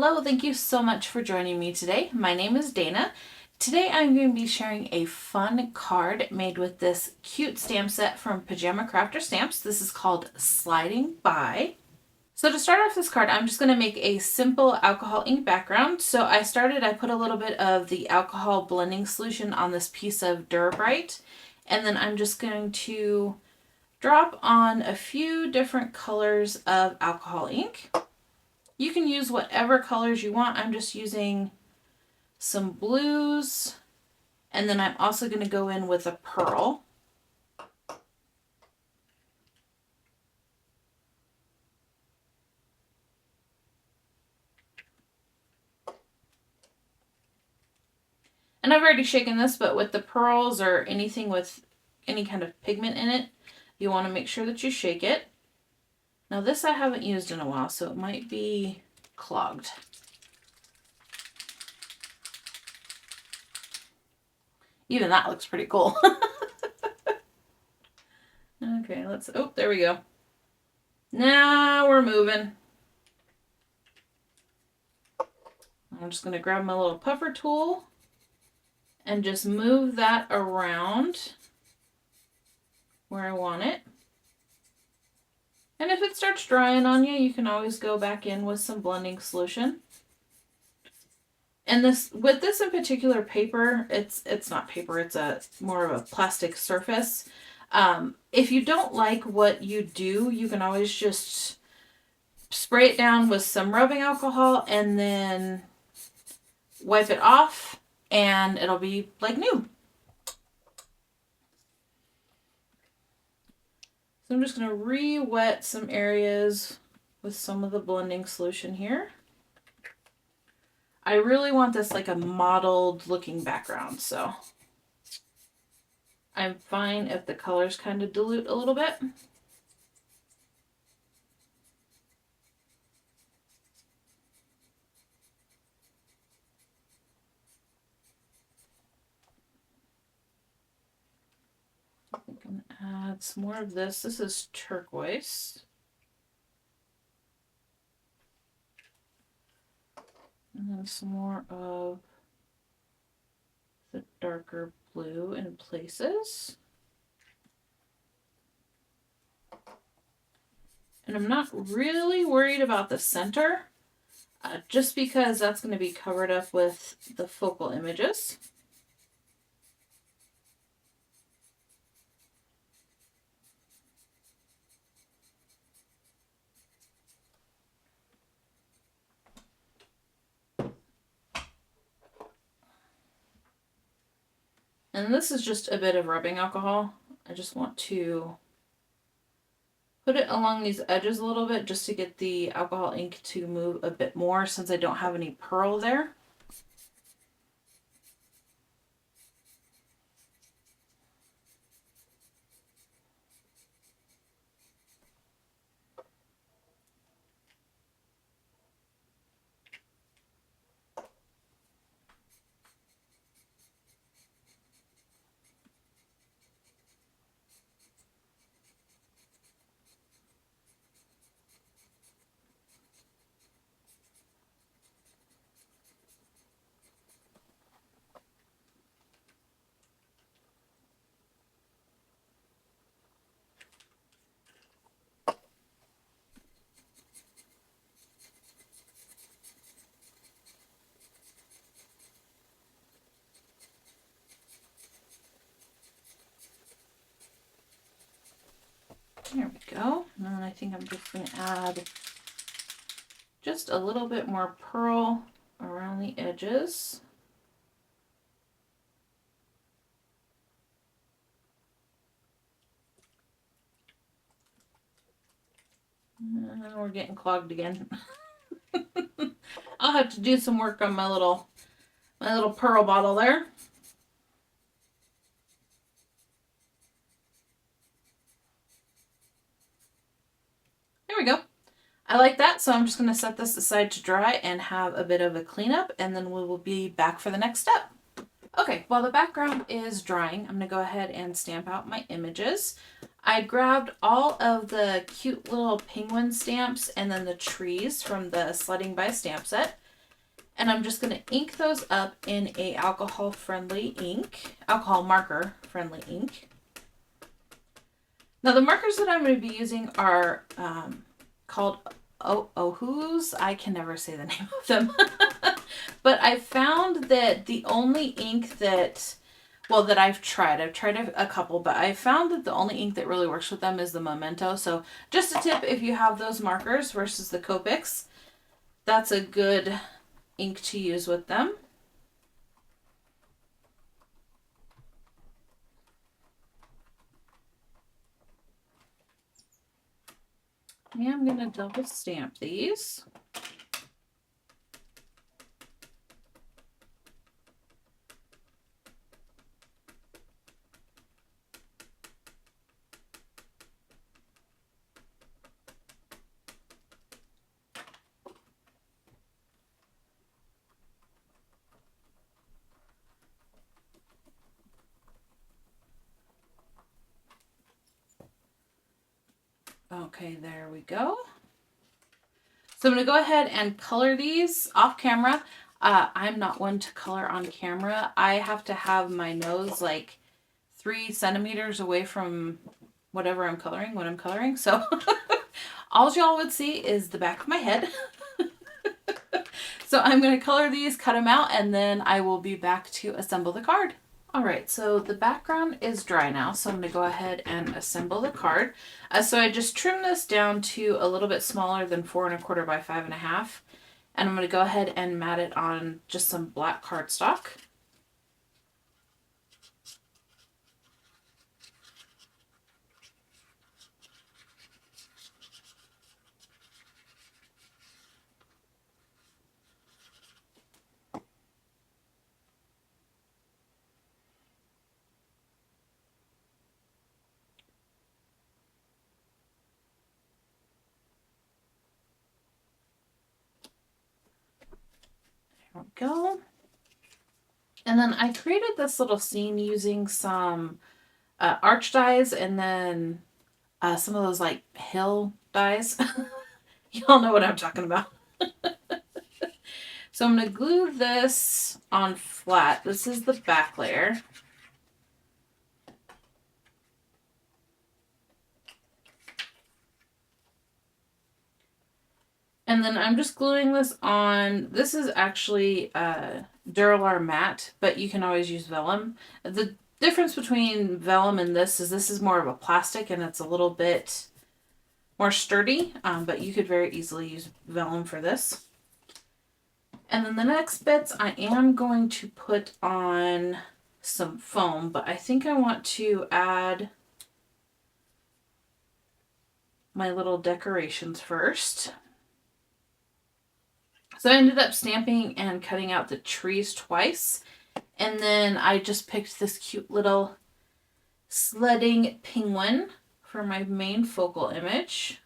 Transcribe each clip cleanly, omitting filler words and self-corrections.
Hello, thank you so much for joining me today. My name is Dana. Today I'm going to be sharing a fun card made with this cute stamp set from Pajama Crafter Stamps. This is called Sliding By. So to start off this card, I'm just going to make a simple alcohol ink background. So I put a little bit of the alcohol blending solution on this piece of Durabrite, and then I'm just going to drop on a few different colors of alcohol ink. You can use whatever colors you want. I'm just using some blues, and then I'm also going to go in with a pearl. And I've already shaken this, but with the pearls or anything with any kind of pigment in it, you want to make sure that you shake it. Now this I haven't used in a while, so it might be clogged. Even that looks pretty cool. Okay, oh, there we go. Now we're moving. I'm just going to grab my little puffer tool and just move that around where I want it. And if it starts drying on you, you can always go back in with some blending solution. And with this in particular paper, it's not paper, it's more of a plastic surface. If you don't like what you do, you can always just spray it down with some rubbing alcohol and then wipe it off and it'll be like new. So I'm just going to re-wet some areas with some of the blending solution here. I really want this like a mottled looking background, so I'm fine if the colors kind of dilute a little bit. I'm going to add some more of this. This is turquoise. And then some more of the darker blue in places. And I'm not really worried about the center, just because that's going to be covered up with the focal images. And this is just a bit of rubbing alcohol. I just want to put it along these edges a little bit just to get the alcohol ink to move a bit more since I don't have any pearl there. There we go. And then I think I'm just going to add just a little bit more pearl around the edges. And we're getting clogged again. I'll have to do some work on my little pearl bottle there. There we go. I like that, so I'm just going to set this aside to dry and have a bit of a cleanup, and then we will be back for the next step. Okay, while the background is drying, I'm going to go ahead and stamp out my images. I grabbed all of the cute little penguin stamps and then the trees from the Sledding by stamp set. And I'm just going to ink those up in a alcohol marker friendly ink. Now the markers that I'm going to be using are called Ohus. I can never say the name of them. But I found that the only ink that I've tried a couple, but I found that the only ink that really works with them is the Memento. So just a tip, if you have those markers versus the Copics, that's a good ink to use with them. Yeah, I'm going to double stamp these. Okay, there we go. So I'm going to go ahead and color these off camera. I'm not one to color on camera. I have to have my nose like 3 centimeters away from whatever I'm coloring when I'm coloring. So all y'all would see is the back of my head. So I'm going to color these, cut them out, and then I will be back to assemble the card. All right, so the background is dry now, so I'm going to go ahead and assemble the card. So I just trimmed this down to a little bit smaller than 4 1/4 by 5 1/2, and I'm going to go ahead and mat it on just some black cardstock. There we go. And then I created this little scene using some arch dies and then some of those like hill dies. Y'all know what I'm talking about. So I'm going to glue this on flat. This is the back layer. And then I'm just gluing this on. This is actually Duralar matte, but you can always use vellum. The difference between vellum and this is more of a plastic and it's a little bit more sturdy, but you could very easily use vellum for this. And then the next bits I am going to put on some foam, but I think I want to add my little decorations first. So I ended up stamping and cutting out the trees twice. And then I just picked this cute little sledding penguin for my main focal image.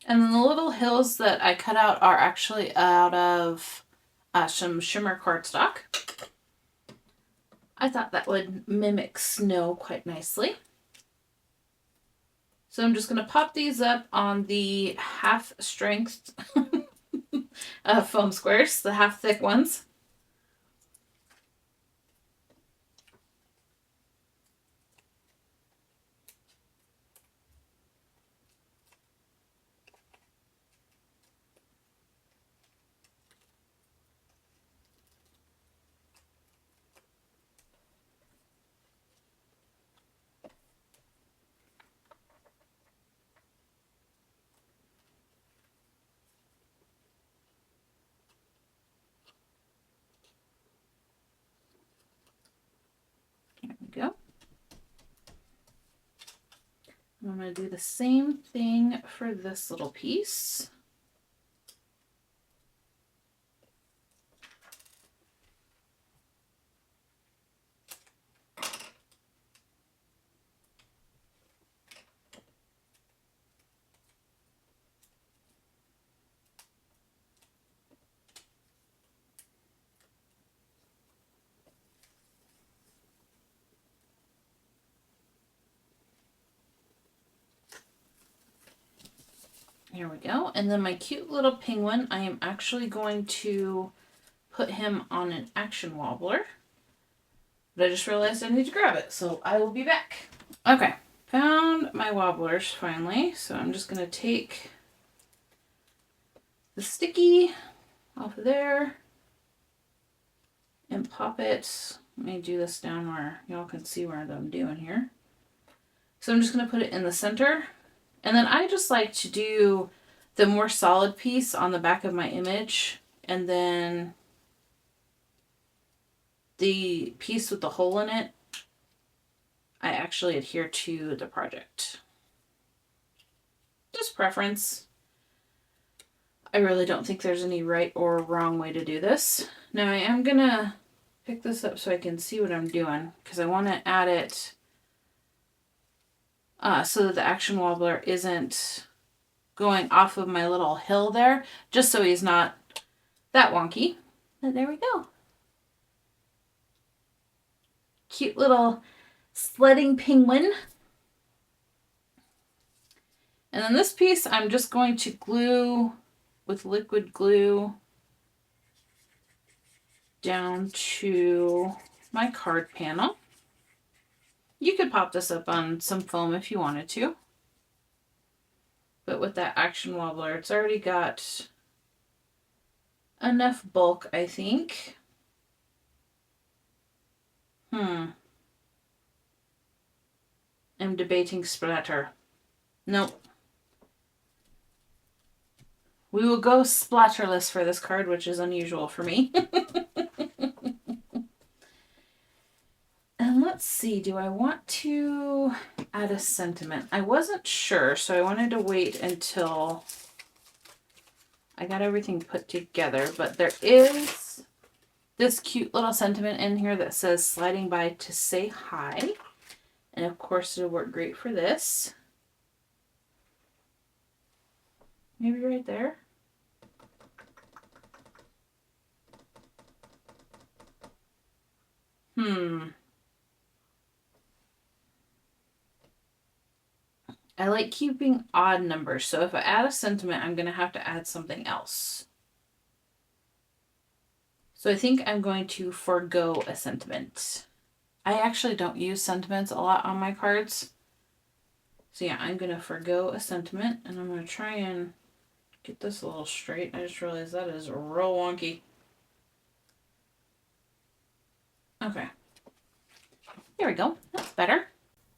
And then the little hills that I cut out are actually out of some shimmer cardstock. I thought that would mimic snow quite nicely. So I'm just going to pop these up on the half strength foam squares, the half thick ones. There we go. I'm going to do the same thing for this little piece. There we go. And then my cute little penguin, I am actually going to put him on an action wobbler. But I just realized I need to grab it, so I will be back. Okay, found my wobblers finally. So I'm just going to take the sticky off of there and pop it. Let me do this down where y'all can see what I'm doing here. So I'm just going to put it in the center. And then I just like to do the more solid piece on the back of my image, and then the piece with the hole in it, I actually adhere to the project. Just preference. I really don't think there's any right or wrong way to do this. Now I am going to pick this up so I can see what I'm doing, because I want to add it so that the action wobbler isn't going off of my little hill there, just so he's not that wonky. And there we go. Cute little sledding penguin. And then this piece I'm just going to glue with liquid glue down to my card panel. You could pop this up on some foam if you wanted to. But with that action wobbler, it's already got enough bulk, I think. I'm debating splatter. Nope. We will go splatterless for this card, which is unusual for me. And let's see, do I want to add a sentiment? I wasn't sure, so I wanted to wait until I got everything put together. But there is this cute little sentiment in here that says sliding by to say hi. And of course it'll work great for this. Maybe right there. I like keeping odd numbers, so if I add a sentiment, I'm going to have to add something else. So I think I'm going to forego a sentiment. I actually don't use sentiments a lot on my cards. So yeah, I'm going to forego a sentiment, and I'm going to try and get this a little straight. I just realized that is real wonky. Okay. There we go. That's better.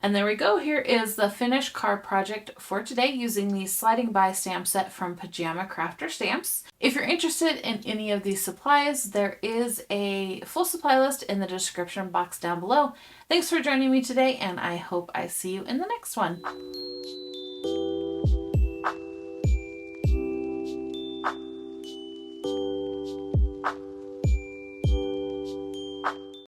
And there we go. Here is the finished card project for today using the sliding by stamp set from Pajama Crafter Stamps. If you're interested in any of these supplies, there is a full supply list in the description box down below. Thanks for joining me today, and I hope I see you in the next one.